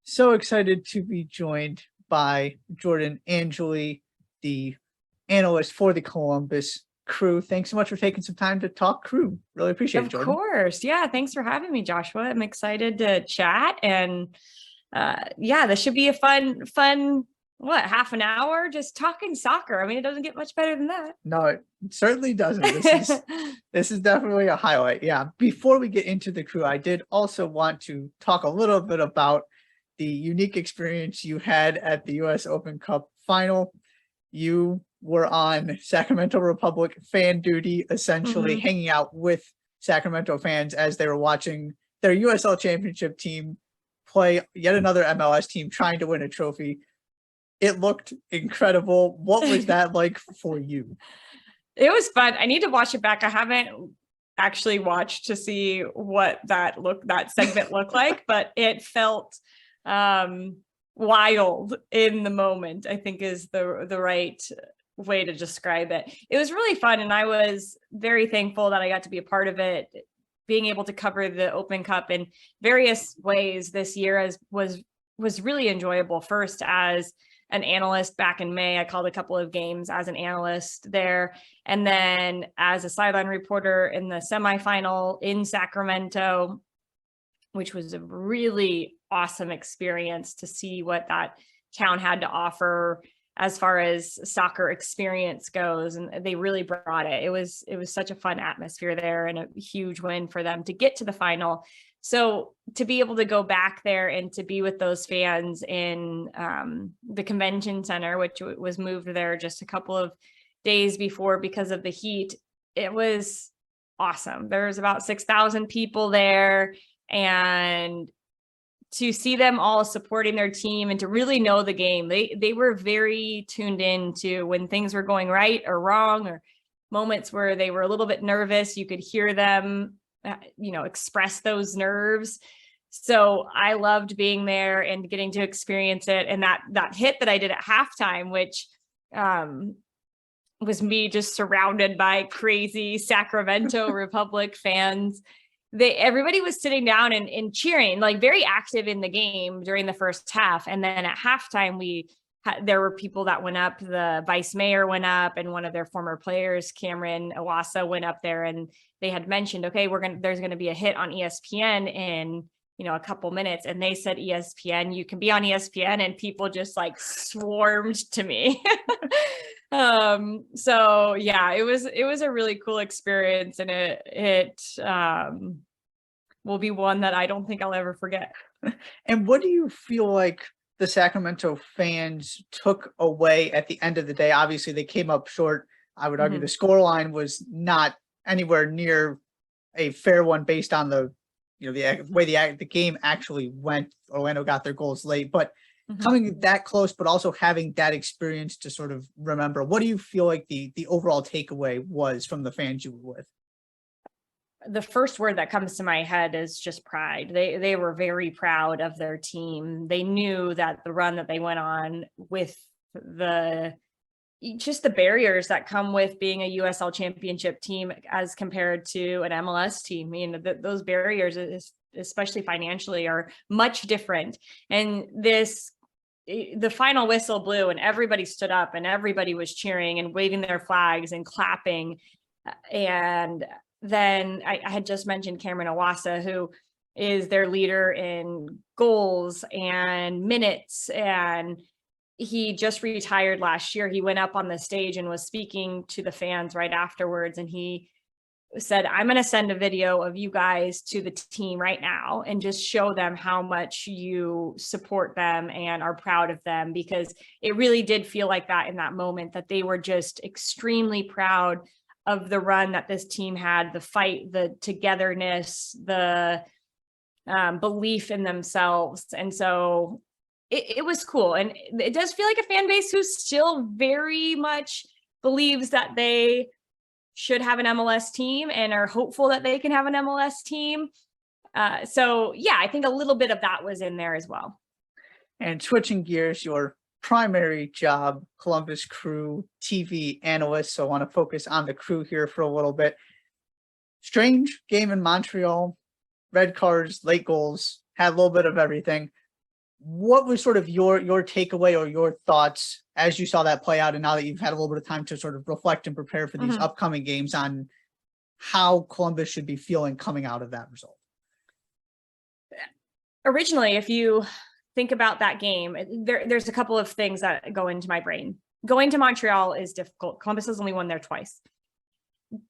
So excited to be joined by Jordan Angeli, the analyst for the Columbus Crew. Thanks so much for taking some time to talk Crew. Really appreciate it, Of Jordan. course. Yeah. Thanks for having me, Joshua. I'm excited to chat and yeah, this should be a fun, half an hour just talking soccer. I mean, it doesn't get much better than that. No, it certainly doesn't. This is definitely a highlight. Yeah. Before we get into the Crew, I did also want to talk a little bit about the unique experience you had at the US Open Cup final. You were on Sacramento Republic fan duty, essentially hanging out with Sacramento fans as they were watching their USL Championship team play yet another MLS team trying to win a trophy. It looked incredible. What was that like for you? It was fun. I need to watch it back. I haven't actually watched to see what that segment looked like, but it felt wild in the moment, I think is the right way to describe it. It was really fun, and I was very thankful that I got to be a part of it, being able to cover the Open Cup in various ways this year was really enjoyable. First, as an analyst back in May, I called a couple of games as an analyst there. And then as a sideline reporter in the semifinal in Sacramento, which was a really awesome experience to see what that town had to offer as far as soccer experience goes. And they really brought it. It was such a fun atmosphere there and a huge win for them to get to the final. So to be able to go back there and to be with those fans in the convention center, which was moved there just a couple of days before because of the heat, it was awesome. There was about 6,000 people there, and to see them all supporting their team and to really know the game. They were very tuned in to when things were going right or wrong, or moments where they were a little bit nervous. You could hear them express those nerves. So I loved being there and getting to experience it. And that hit that I did at halftime, which was me just surrounded by crazy Sacramento Republic fans. Everybody was sitting down and cheering, like very active in the game during the first half. And then at halftime, there were people that went up. The vice mayor went up, and one of their former players, Cameron Iwasa, went up there, and they had mentioned, okay, there's going to be a hit on ESPN in, a couple minutes. And they said, ESPN, you can be on ESPN. And people just like swarmed to me. So yeah, it was a really cool experience, and it will be one that I don't think I'll ever forget. And what do you feel like the Sacramento fans took away at the end of the day? Obviously, they came up short. I would argue the scoreline was not anywhere near a fair one based on the way the game actually went. Orlando got their goals late, but coming that close, but also having that experience to sort of remember, what do you feel like the overall takeaway was from the fans you were with? The first word that comes to my head is just pride. They were very proud of their team. They knew that the run that they went on with the barriers that come with being a USL Championship team as compared to an MLS team. Those barriers, especially financially, are much different. And the final whistle blew, and everybody stood up, and everybody was cheering and waving their flags and clapping. And then I had just mentioned Cameron Iwasa, who is their leader in goals and minutes, and he just retired last year. He went up on the stage and was speaking to the fans right afterwards, and he said, I'm going to send a video of you guys to the team right now and just show them how much you support them and are proud of them, because it really did feel like that in that moment, that they were just extremely proud of the run that this team had, the fight, the togetherness, the belief in themselves. And so it was cool. And it does feel like a fan base who still very much believes that they should have an MLS team and are hopeful that they can have an MLS team. So yeah, I think a little bit of that was in there as well. And switching gears, your primary job, Columbus Crew TV analyst. So I want to focus on the Crew here for a little bit. Strange game in Montreal, red cards, late goals, had a little bit of everything. what was sort of your takeaway or your thoughts as you saw that play out, and now that you've had a little bit of time to sort of reflect and prepare for these upcoming games, on how Columbus should be feeling coming out of that result? Originally, if you think about that game, there's a couple of things that go into my brain. Going to Montreal is difficult. Columbus has only won there twice.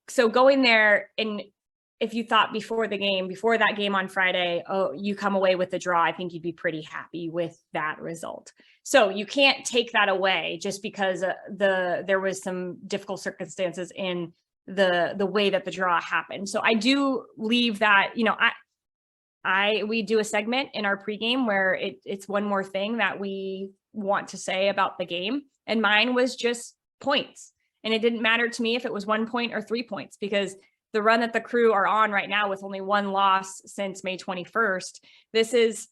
So going there, and if you thought before that game on Friday, oh, you come away with the draw, I think you'd be pretty happy with that result. So you can't take that away just because there was some difficult circumstances in the way that the draw happened. So I do leave that, we do a segment in our pregame where it's one more thing that we want to say about the game. And mine was just points. And it didn't matter to me if it was 1 point or 3 points, because the run that the Crew are on right now with only one loss since May 21st, this is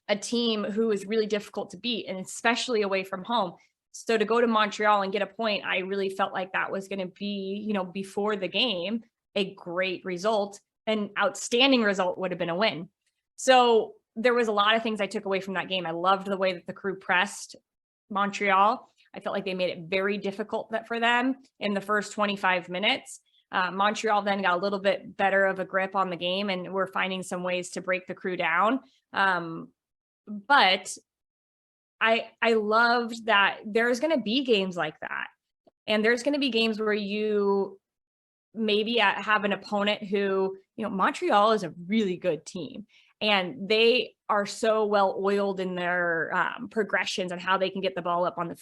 a team who is really difficult to beat, and especially away from home. So to go to Montreal and get a point, I really felt like that was going to be, before the game, a great result. An outstanding result would have been a win. So there was a lot of things I took away from that game. I loved the way that the Crew pressed Montreal. I felt like they made it very difficult for them in the first 25 minutes. Montreal then got a little bit better of a grip on the game, and we're finding some ways to break the Crew down. But I loved that there's going to be games like that. And there's going to be games where you maybe have an opponent who, Montreal is a really good team, and they are so well oiled in their progressions and how they can get the ball up on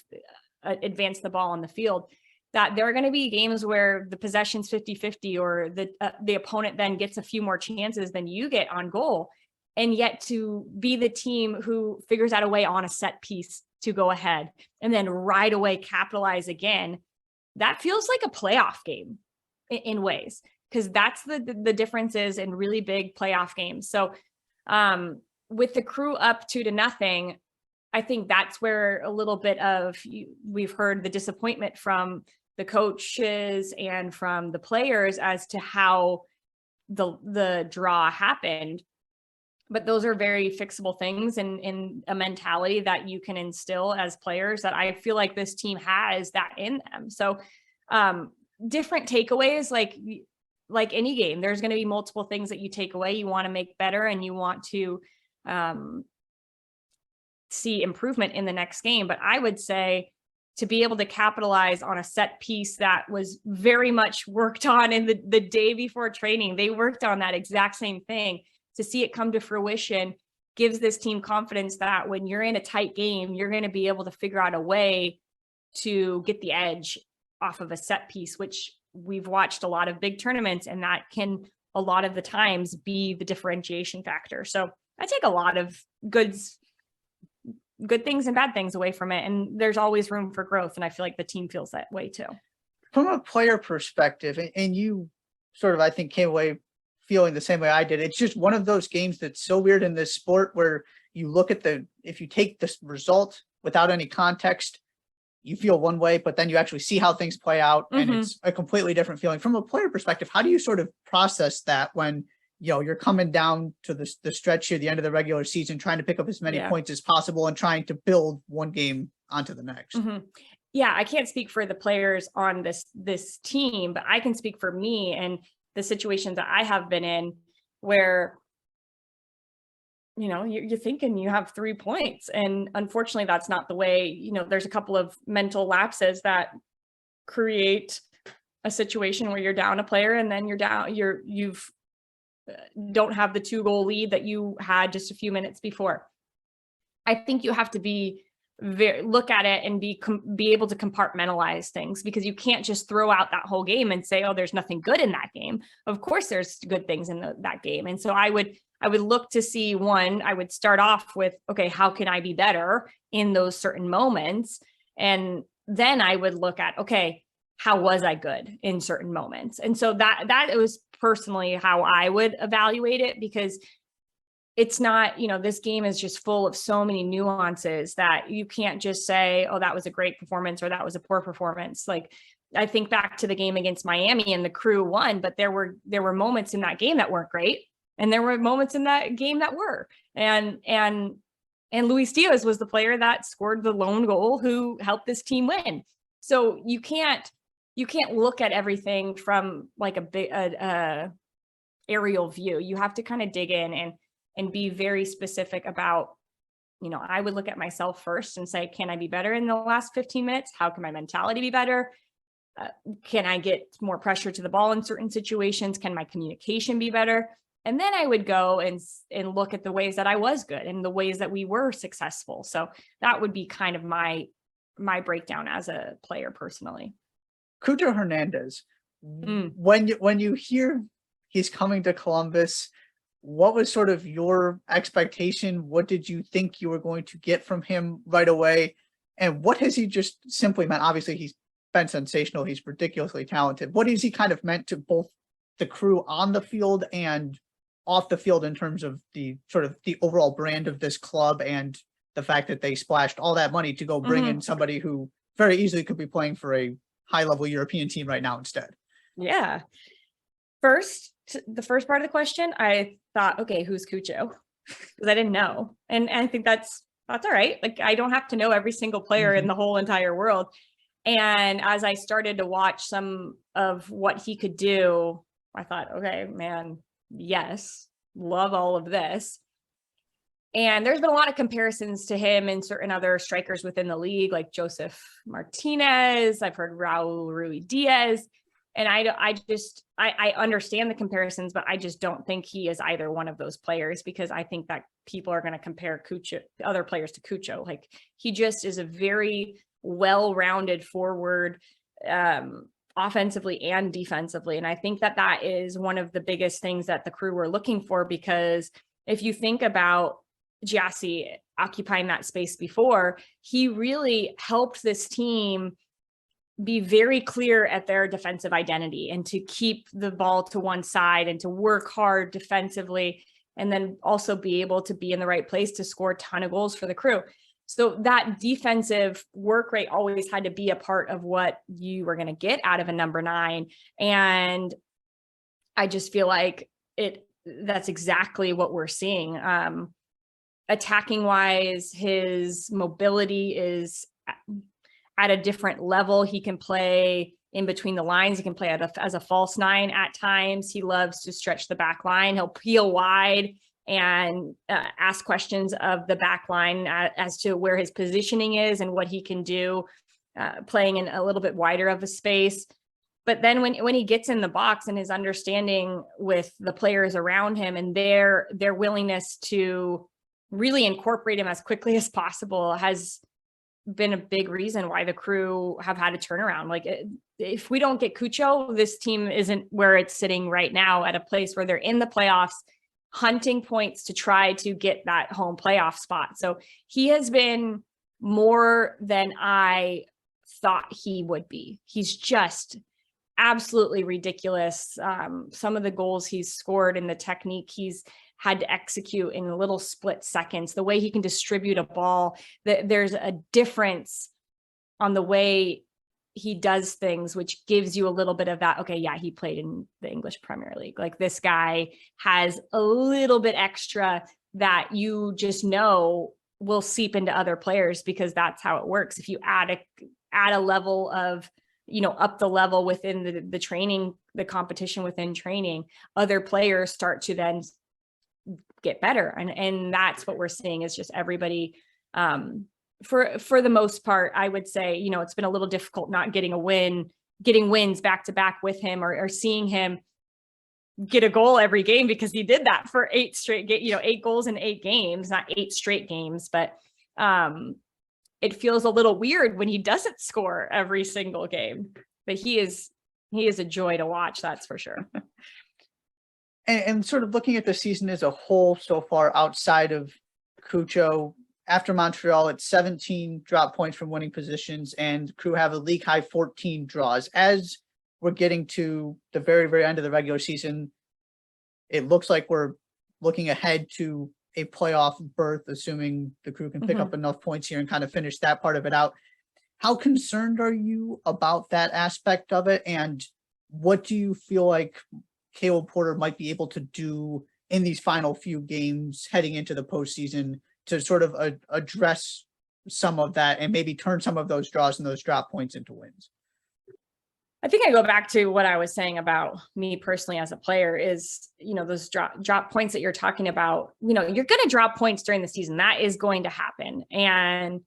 advance the ball on the field, that there are going to be games where the possession's 50-50, or the opponent then gets a few more chances than you get on goal. And yet to be the team who figures out a way on a set piece to go ahead and then right away capitalize again, that feels like a playoff game in ways, because that's the differences in really big playoff games. So with the Crew up 2-0, I think that's where a little bit of, we've heard the disappointment from the coaches and from the players as to how the draw happened. But those are very fixable things in a mentality that you can instill as players, that I feel like this team has that in them. So different takeaways, like any game, there's going to be multiple things that you take away. You want to make better, and you want to see improvement in the next game. But I would say, to be able to capitalize on a set piece that was very much worked on in the day before training, they worked on that exact same thing. To see it come to fruition gives this team confidence that when you're in a tight game, you're going to be able to figure out a way to get the edge off of a set piece, which we've watched a lot of big tournaments, and that can a lot of the times be the differentiation factor. So I take a lot of good things and bad things away from it, and there's always room for growth. And I feel like the team feels that way too. From a player perspective, and you sort of, I think, came away feeling the same way I did. It's just one of those games that's so weird in this sport, where you look at if you take this result without any context, you feel one way, but then you actually see how things play out, and it's a completely different feeling. From a player perspective, how do you sort of process that when, you're coming down to the stretch here, the end of the regular season, trying to pick up as many points as possible and trying to build one game onto the next? Yeah, I can't speak for the players on this team, but I can speak for me and the situations that I have been in, where, you're thinking you have 3 points. And unfortunately, that's not the way, there's a couple of mental lapses that create a situation where you're down a player, and then you've don't have the 2-goal lead that you had just a few minutes before. I think you have to look at it and be able to compartmentalize things, because you can't just throw out that whole game and say, oh, there's nothing good in that game. Of course there's good things in that game. And so I would look to see, I would start off with, okay, how can I be better in those certain moments? And then I would look at, okay, how was I good in certain moments? And so that was personally how I would evaluate it, because it's not, this game is just full of so many nuances that you can't just say, oh, that was a great performance or that was a poor performance. Like, I think back to the game against Miami, and the Crew won, but there were moments in that game that weren't great, and there were moments in that game that were. And And Luis Diaz was the player that scored the lone goal who helped this team win. So you can't look at everything from like a big aerial view. You have to kind of dig in and be very specific about, I would look at myself first and say, can I be better in the last 15 minutes? How can my mentality be better? Can I get more pressure to the ball in certain situations? Can my communication be better? And then I would go and look at the ways that I was good and the ways that we were successful. So that would be kind of my breakdown as a player personally. Cucho Hernandez, when you hear he's coming to Columbus, what was sort of your expectation? What did you think you were going to get from him right away? And what has he just simply meant? Obviously, he's been sensational. He's ridiculously talented. What has he kind of meant to both the Crew on the field and off the field in terms of the sort of the overall brand of this club and the fact that they splashed all that money to go bring in somebody who very easily could be playing for a high-level European team right now instead? Yeah. First, the first part of the question, I thought, okay, who's Cucho? Because I didn't know. And I think that's all right. Like, I don't have to know every single player in the whole entire world. And as I started to watch some of what he could do, I thought, okay, man, yes, love all of this. And there's been a lot of comparisons to him and certain other strikers within the league, like Joseph Martinez. I've heard Raul Ruiz-Diaz. And I understand the comparisons, but I just don't think he is either one of those players, because I think that people are going to compare other players to Cucho. Like, he just is a very well-rounded forward, offensively and defensively. And I think that is one of the biggest things that the Crew were looking for, because if you think about Jassy occupying that space before, he really helped this team be very clear at their defensive identity and to keep the ball to one side and to work hard defensively, and then also be able to be in the right place to score a ton of goals for the Crew. So that defensive work rate always had to be a part of what you were going to get out of a number 9. And I just feel like that's exactly what we're seeing. Attacking wise, his mobility is at a different level. He can play in between the lines. He can play as a false 9 at times. He loves to stretch the back line. He'll peel wide and ask questions of the back line as to where his positioning is and what he can do, playing in a little bit wider of a space. But then when he gets in the box, and his understanding with the players around him and their willingness to really incorporate him as quickly as possible has been a big reason why the Crew have had a turnaround. Like, if we don't get Cucho, this team isn't where it's sitting right now, at a place where they're in the playoffs, hunting points to try to get that home playoff spot. So he has been more than I thought he would be. He's just absolutely ridiculous. Some of the goals he's scored and the technique he's had to execute in little split seconds, the way he can distribute a ball, there's a difference on the way he does things, which gives you a little bit of that. Okay, yeah, he played in the English Premier League. Like, this guy has a little bit extra that you just know will seep into other players, because that's how it works. If you add a level of, up the level within the training, the competition within training, other players start to then get better. And that's what we're seeing, is just everybody, for the most part, I would say, it's been a little difficult not getting wins back to back with him, or seeing him get a goal every game, because he did that for 8 goals in 8 games, not 8 straight games. But it feels a little weird when he doesn't score every single game. But he is a joy to watch, that's for sure. And sort of looking at the season as a whole so far, outside of Cucho, after Montreal, it's 17 drop points from winning positions, and Crew have a league high 14 draws. As we're getting to the very, very end of the regular season, it looks like we're looking ahead to a playoff berth, assuming the Crew can pick up enough points here and kind of finish that part of it out. How concerned are you about that aspect of it? And what do you feel like Caleb Porter might be able to do in these final few games heading into the postseason to sort of address some of that and maybe turn some of those draws and those drop points into wins? I think I go back to what I was saying about me personally as a player is, those drop points that you're talking about, you're going to drop points during the season. That is going to happen. And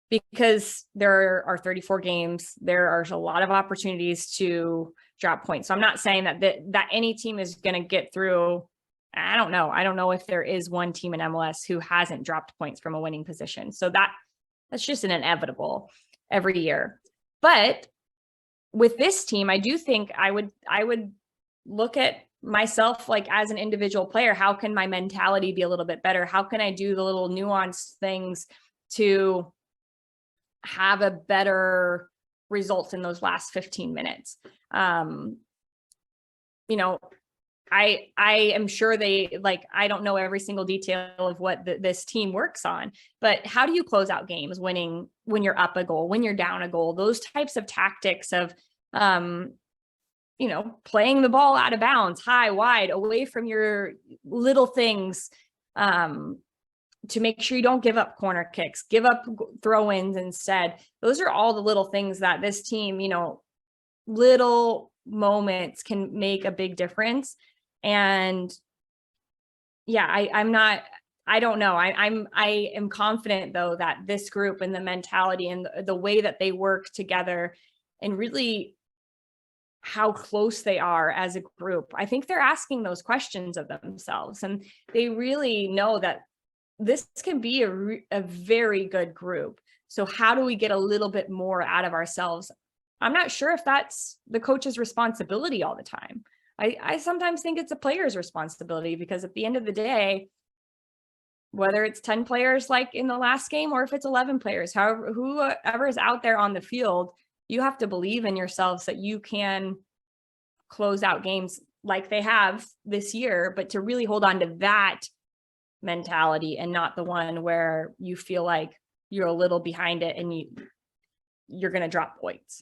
because there are 34 games, there are a lot of opportunities to drop points. So I'm not saying that any team is going to get through. I don't know. I don't know if there is one team in MLS who hasn't dropped points from a winning position. So that's just an inevitable every year. But with this team, I do think I would look at myself like as an individual player. How can my mentality be a little bit better? How can I do the little nuanced things to have a better result in those last 15 minutes? I am sure I don't know every single detail of what this team works on, but how do you close out games winning when you're up a goal, when you're down a goal, those types of tactics of, playing the ball out of bounds, high, wide, away from your little things, to make sure you don't give up corner kicks, give up throw-ins instead. Those are all the little things that this team, little moments can make a big difference. And yeah, I don't know. I am confident though that this group and the mentality and the way that they work together and really how close they are as a group, I think they're asking those questions of themselves, and they really know that this can be a very good group. So how do we get a little bit more out of ourselves? I'm not sure if that's the coach's responsibility all the time. I sometimes think it's a player's responsibility, because at the end of the day, whether it's 10 players like in the last game, or if it's 11 players, whoever is out there on the field, you have to believe in yourselves that you can close out games like they have this year, but to really hold on to that mentality and not the one where you feel like you're a little behind it and you're going to drop points.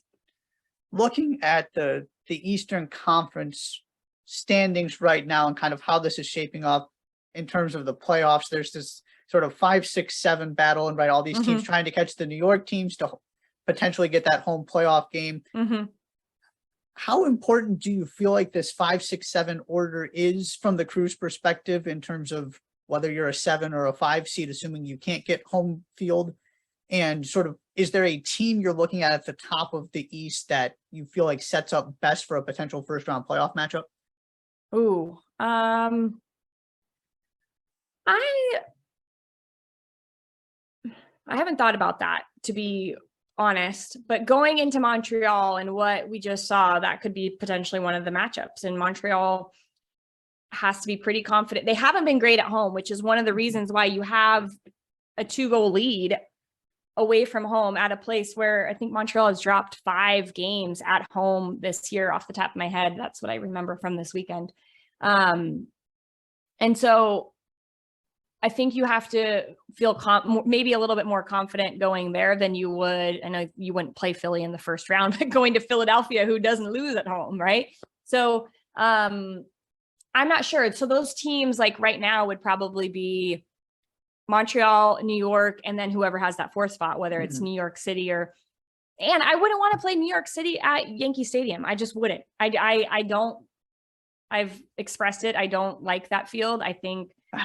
Looking at the Eastern Conference standings right now and kind of how this is shaping up in terms of the playoffs, there's this sort of 5, 6, 7 battle, and all these teams trying to catch the New York teams to potentially get that home playoff game. How important do you feel like this 5, 6, 7 order is from the Crew's perspective in terms of whether you're a 7 or a 5 seed, assuming you can't get home field? And sort of, is there a team you're looking at the top of the East that you feel like sets up best for a potential first round playoff matchup? Ooh, I haven't thought about that, to be honest, but going into Montreal and what we just saw, that could be potentially one of the matchups. And Montreal has to be pretty confident. They haven't been great at home, which is one of the reasons why you have a 2-goal lead away from home at a place where I think Montreal has dropped 5 games at home this year off the top of my head. That's what I remember from this weekend. And so I think you have to feel maybe a little bit more confident going there than you would. I know you wouldn't play Philly in the first round, but going to Philadelphia, who doesn't lose at home, right? So I'm not sure. So those teams like right now would probably be Montreal, New York, and then whoever has that 4th spot, whether it's New York City and I wouldn't want to play New York City at Yankee Stadium. I just wouldn't. I don't. I've expressed it. I don't like that field. I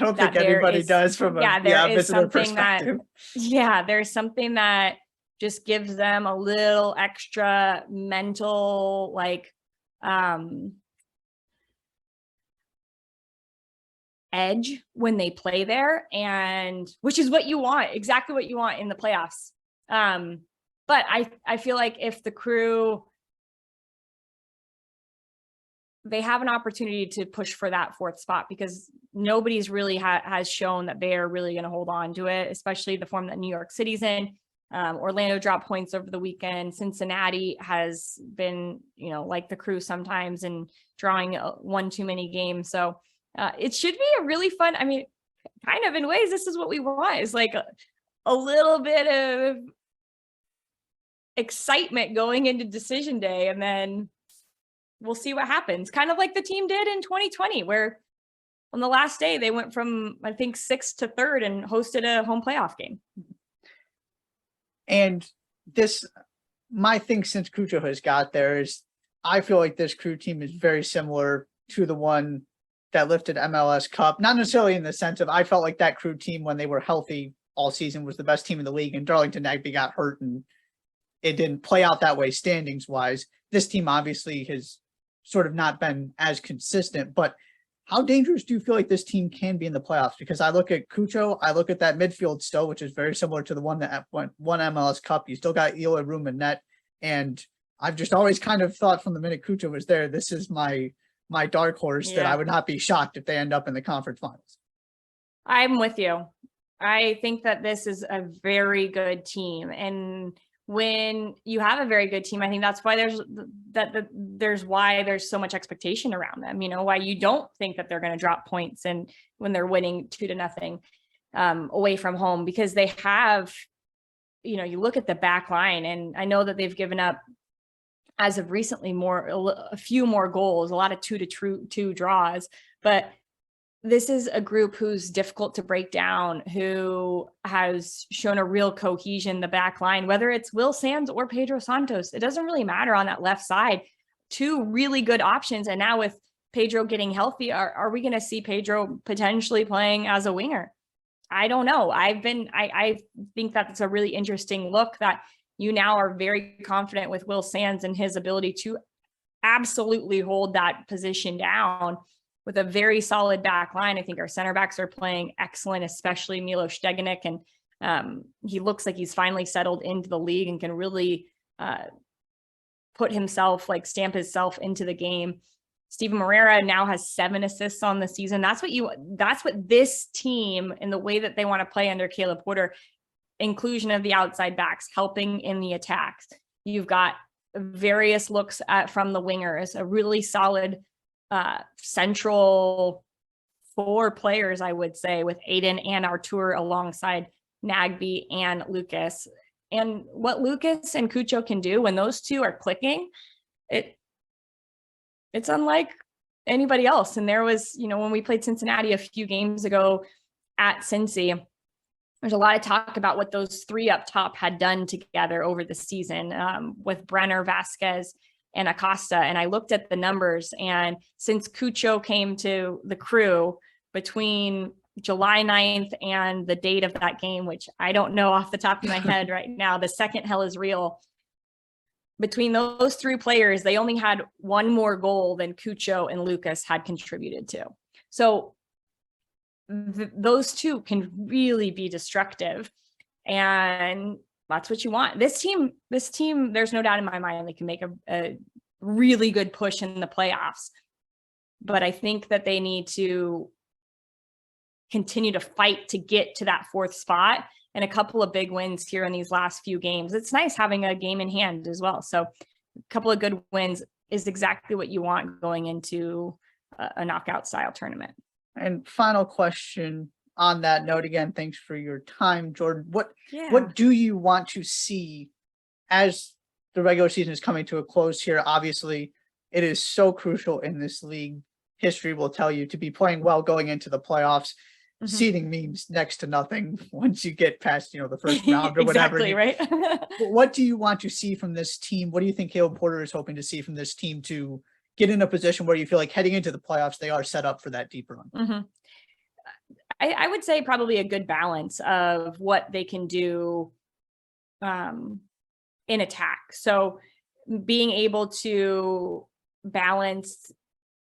don't think anybody does from a visitor perspective. There's something that just gives them a little extra mental edge when they play there, and which is what you want, exactly what you want in the playoffs. But I feel like if the Crew, they have an opportunity to push for that 4th spot, because nobody's really has shown that they are really going to hold on to it, especially the form that New York City's in. Orlando dropped points over the weekend. Cincinnati has been, like the Crew sometimes, and drawing one too many games. So it should be a really fun, kind of in ways, this is what we want, is like a little bit of excitement going into decision day, and then we'll see what happens. Kind of like the team did in 2020, where On the last day, they went from, I think, 6th to 3rd and hosted a home playoff game. And this, my thing since Cucho has got there is I feel like this crew team is very similar to the one that lifted MLS Cup. Not necessarily in the sense of I felt like that crew team when they were healthy all season was the best team in the league, and Darlington Nagbe got hurt and it didn't play out that way standings wise. This team obviously has sort of not been as consistent, but how dangerous do you feel like this team can be in the playoffs? Because I look at Cucho, I look at that midfield still, which is very similar to the one that won MLS Cup. You still got Eloy Room and net. And I've just always kind of thought from the minute Cucho was there, this is my dark horse that I would not be shocked if they end up in the conference finals. I'm with you. I think that this is a very good team. And when you have a very good team, I think that's why there's why there's so much expectation around them, why you don't think that they're going to drop points and when they're winning 2-0 away from home, because they have, you look at the back line, and I know that they've given up as of recently a few more goals, a lot of 2-2 draws, but this is a group who's difficult to break down, who has shown a real cohesion, the back line, whether it's Will Sands or Pedro Santos. It doesn't really matter on that left side. 2 really good options. And now with Pedro getting healthy, are we going to see Pedro potentially playing as a winger? I don't know. I think that's a really interesting look, that you now are very confident with Will Sands and his ability to absolutely hold that position down with a very solid back line. I think our center backs are playing excellent, especially Milo Stegenik. And he looks like he's finally settled into the league and can really stamp himself into the game. Steven Moreira now has 7 assists on the season. That's what this team, and the way that they want to play under Caleb Porter, inclusion of the outside backs, helping in the attacks. You've got various looks from the wingers, a really solid central 4 players, I would say, with Aiden and Artur alongside Nagbe and Lucas. And what Lucas and Cucho can do when those 2 are clicking, it's unlike anybody else. And there was, when we played Cincinnati a few games ago at Cincy, there's a lot of talk about what those 3 up top had done together over the season with Brenner, Vasquez, and Acosta. And I looked at the numbers, and since Cucho came to the crew between July 9th and the date of that game, which I don't know off the top of my head right now, the second hell is real. Between those 3 players, they only had 1 more goal than Cucho and Lucas had contributed to. So those 2 can really be destructive. And that's what you want. This team, there's no doubt in my mind they can make a really good push in the playoffs. But I think that they need to continue to fight to get to that 4th spot, and a couple of big wins here in these last few games. It's nice having a game in hand as well. So a couple of good wins is exactly what you want going into a knockout style tournament. And final question on that note, again, thanks for your time, Jordan. What do you want to see as the regular season is coming to a close here? Obviously, it is so crucial in this league. History will tell you to be playing well going into the playoffs. Mm-hmm. Seeding means next to nothing once you get past, the first round or whatever. Exactly, right? What do you want to see from this team? What do you think Caleb Porter is hoping to see from this team to get in a position where you feel like heading into the playoffs, they are set up for that deep run? Mm-hmm. I would say probably a good balance of what they can do in attack. So being able to balance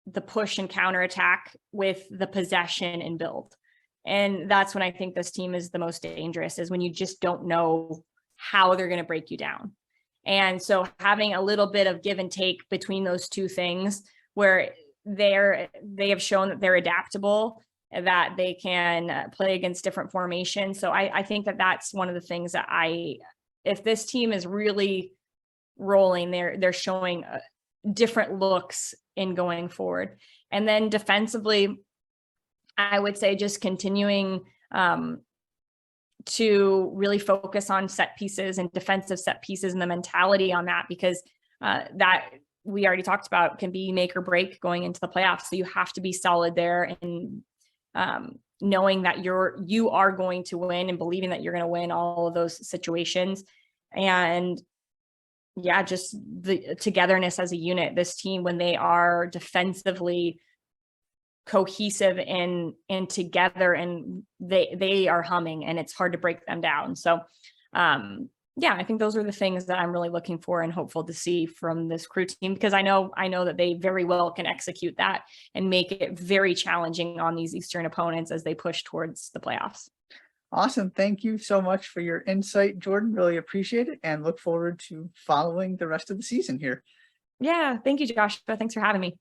the push and counterattack with the possession and build. And that's when I think this team is the most dangerous, is when you just don't know how they're going to break you down. And so having a little bit of give and take between those 2 things, where they have shown that they're adaptable, that they can play against different formations. So I think that that's one of the things that if this team is really rolling, they're showing different looks in going forward. And then defensively, I would say just continuing to really focus on set pieces and defensive set pieces and the mentality on that, because that we already talked about can be make or break going into the playoffs. So you have to be solid there. And knowing that you are going to win and believing that you're going to win all of those situations. And yeah, just the togetherness as a unit, this team, when they are defensively cohesive and together, and they are humming, and it's hard to break them down. So yeah, I think those are the things that I'm really looking for and hopeful to see from this Crew team, because I know that they very well can execute that and make it very challenging on these Eastern opponents as they push towards the playoffs. Awesome. Thank you so much for your insight, Jordan. Really appreciate it, and look forward to following the rest of the season here. Yeah, thank you, Josh. Thanks for having me.